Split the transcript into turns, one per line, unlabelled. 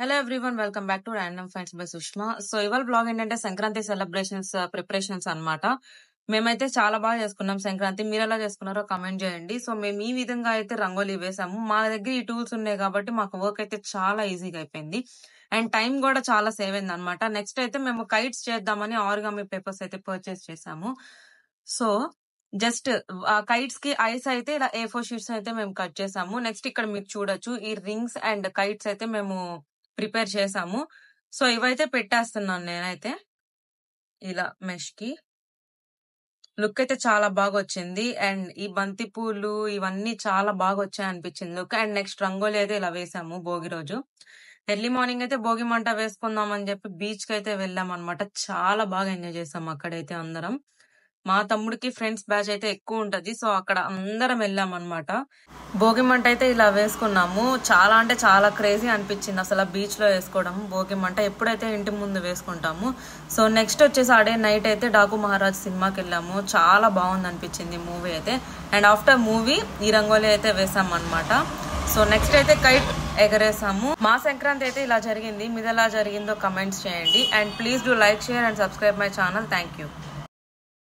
Hello everyone, welcome back to random facts by Sushma. So ఇవాళ blog ఏంటంటే Sankranti celebrations preparations అన్నమాట. మేమైతే చాలా బాగా చేసుకున్నాం సంక్రాంతి. మీరు ఎలా చేసుకున్నారో కామెంట్ చేయండి. సో మేము ఈ విధంగా అయితే రంగోలీ వేసాము. మా దగ్గర ఈ టూల్స్ ఉన్నాయి కాబట్టి మాకు వర్క్ అయితే చాలా ఈజీగా అయిపోయింది అండ్ టైం కూడా చాలా సేవ్ అయింది అనమాట. నెక్స్ట్ అయితే మేము కైట్స్ చేద్దామని ఆరిగామి పేపర్స్ అయితే పర్చేస్ చేసాము. సో జస్ట్ కైట్స్ కి ఐస్ అయితే ఇలా A4 షీట్స్ అయితే మేము కట్ చేసాము. నెక్స్ట్ ఇక్కడ మీరు చూడొచ్చు ఈ రింగ్స్ అండ్ కైట్స్ అయితే మేము ప్రిపేర్ చేసాము. సో ఇవైతే పెట్టేస్తున్నాను నేనైతే ఇలా మెష్ కి. లుక్ అయితే చాలా బాగా వచ్చింది అండ్ ఈ బంతి పూలు ఇవన్నీ చాలా బాగా వచ్చాయి అనిపించింది లుక్. అండ్ నెక్స్ట్ రంగోలీ అయితే ఇలా వేసాము భోగి రోజు. ఎర్లీ మార్నింగ్ అయితే భోగి మంట వేసుకుందాం అని చెప్పి బీచ్ కి అయితే వెళ్ళాం అనమాట. చాలా బాగా ఎంజాయ్ చేసాం అక్కడైతే అందరం. మా తమ్ముడికి ఫ్రెండ్స్ బ్యాచ్ అయితే ఎక్కువ ఉంటది. సో అక్కడ అందరం వెళ్ళాం అనమాట. భోగి మంట అయితే ఇలా వేసుకున్నాము. చాలా అంటే చాలా క్రేజీ అనిపించింది అసలు బీచ్ లో వేసుకోవడం భోగి మంట. ఎప్పుడైతే ఇంటి ముందు వేసుకుంటాము. సో నెక్స్ట్ వచ్చేసి అడే నైట్ అయితే డాకు మహారాజ్ సినిమాకి వెళ్ళాము. చాలా బాగుంది అనిపించింది మూవీ అయితే. అండ్ ఆఫ్టర్ మూవీ ఈ రంగోలీ అయితే వేసాం అనమాట. సో నెక్స్ట్ అయితే కైట్ ఎగరేసాము. మా సంక్రాంతి అయితే ఇలా జరిగింది. మీది ఎలా జరిగిందో కమెంట్స్ చేయండి and please do like, share and subscribe my channel. Thank you.